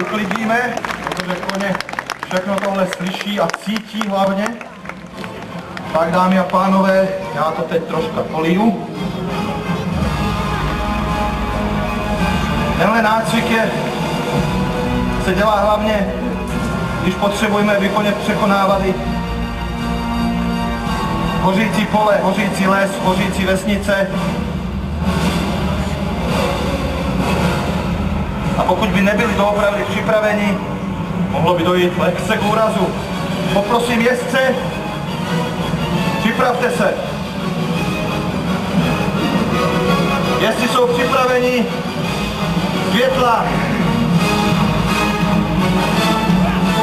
uklidíme, protože koně všechno tohle slyší a cítí hlavně. Tak dámy a pánové, já to teď troška poliju. Tenhle nácvik se dělá hlavně, když potřebujeme koně překonávat i hořící pole, hořící les, hořící vesnice. A pokud by nebyli doopravdy připraveni, mohlo by dojít lehce k úrazu. Poprosím jezdce, připravte se. Jezdci jsou připraveni, světla.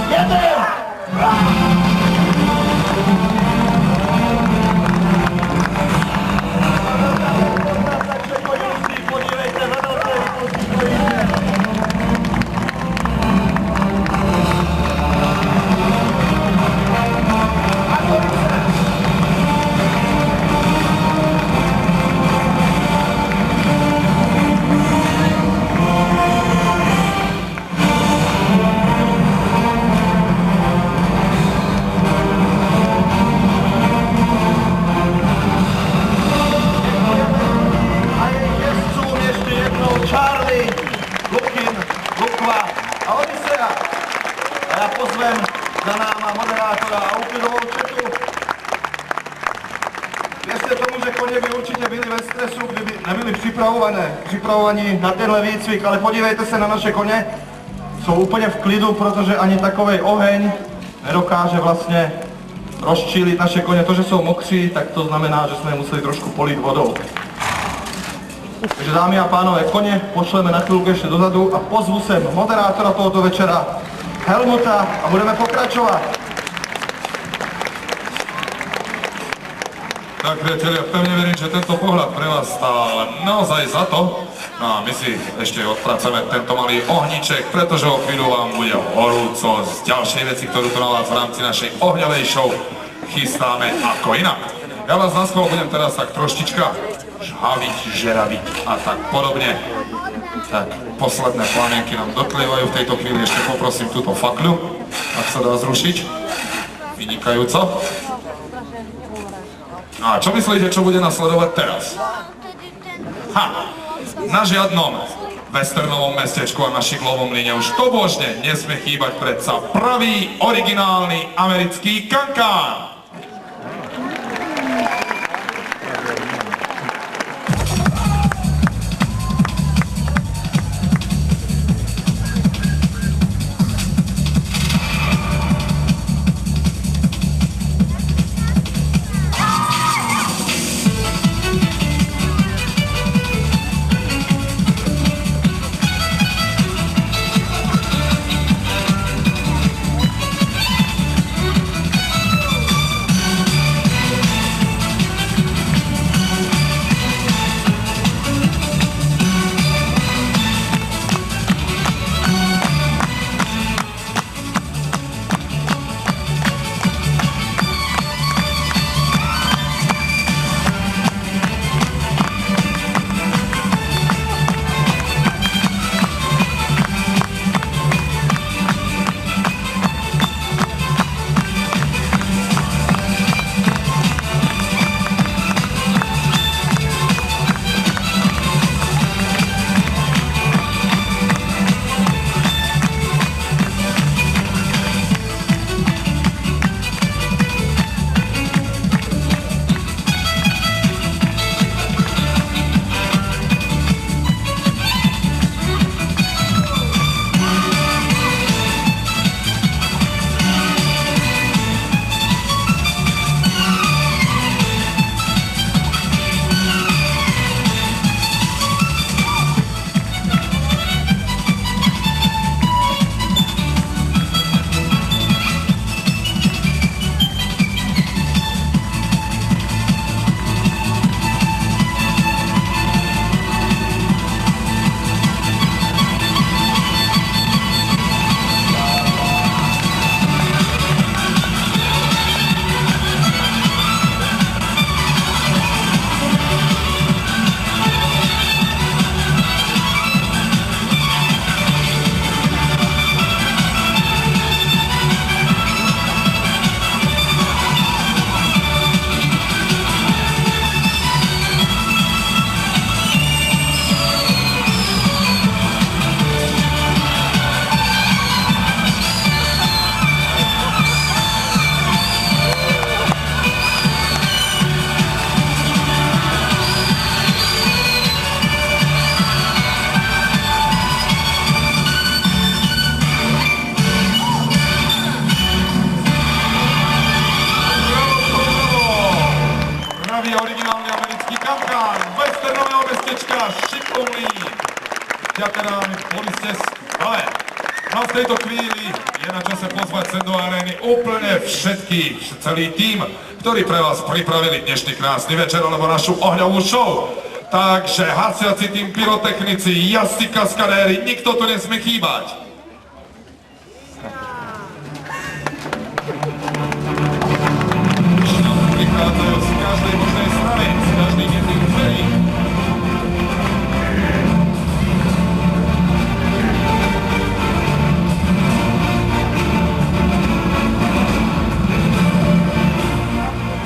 Jedem! Za náma moderátora a úklidovou četu. Věřte tomu, že koně by určitě byli ve stresu, kdyby nebyli připravovaní na tenhle výcvik, ale podívejte se na naše koně. Jsou úplně v klidu, protože ani takovej oheň nedokáže vlastně rozčílit naše koně. To, že jsou mokří, tak to znamená, že jsme je museli trošku polít vodou. Takže dámy a pánové, koně pošleme na chvilku ještě dozadu a pozvu sem moderátora tohoto večera, Helmuta, a budeme pokračovat. Tak priatelia, pevne verím, že tento pohľad pre vás stál naozaj za to. No a my si ešte odpracujeme tento malý ohníček, pretože o chvíľu vám bude horúco z ďalšej veci, ktorú tu na vás v rámci našej ohňovej show chystáme ako inak. Ja vás na schvál budem teraz tak troštička žhaviť, žeraviť a tak podobne. Tak, posledné plamienky nám dotlievajú v tejto chvíli. Ešte poprosím túto fakľu, ak sa dá zrušiť. Vynikajúco. No a čo myslíte, čo bude nasledovať teraz? Na žiadnom westernovom mestečku a na šiklovom líne už tobožne nesmie chýbať predsa pravý, originálny americký kankán. tejto chvíli je na čase pozvať sem do arény úplne všetkých, celý tím, ktorí pre vás pripravili dnešný krásny večer alebo našu ohňovú show. Takže hasiaci tým, pyrotechnici, jazdci, kaskadéri, nikto tu nesmie chýbať. Prichádzajú z každej možnej strany, z každých jedných dverí.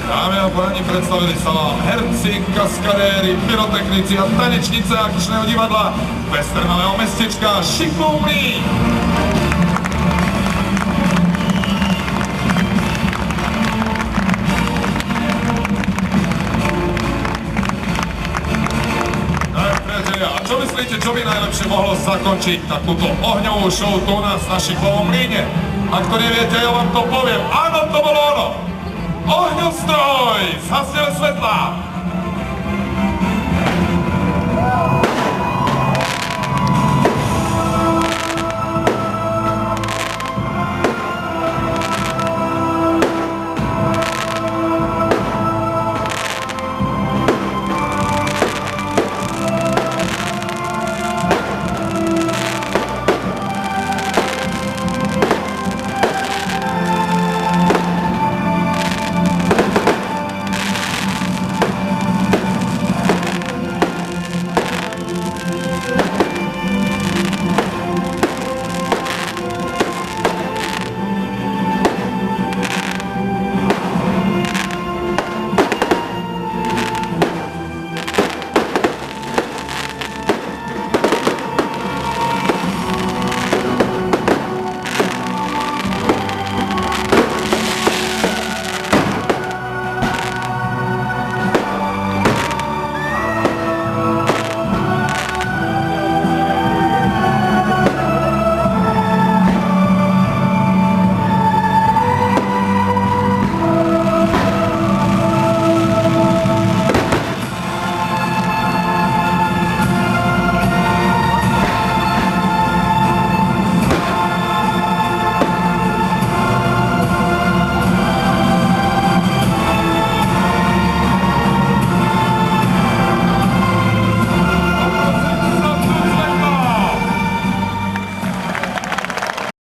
Dámy a páni, predstavili sa vám herci, kaskadéri, pyrotechnici a tanečnice akčného divadla westernového mestečka Šikovný. Tak priatelia, a čo myslíte, čo by najlepšie mohlo zakončiť takúto ohňovú show tu u nás na Šiklovom mlyne? Ak to neviete, ja vám to poviem. Áno, to bolo ono! Ohňostroj! Zhasneme svetla!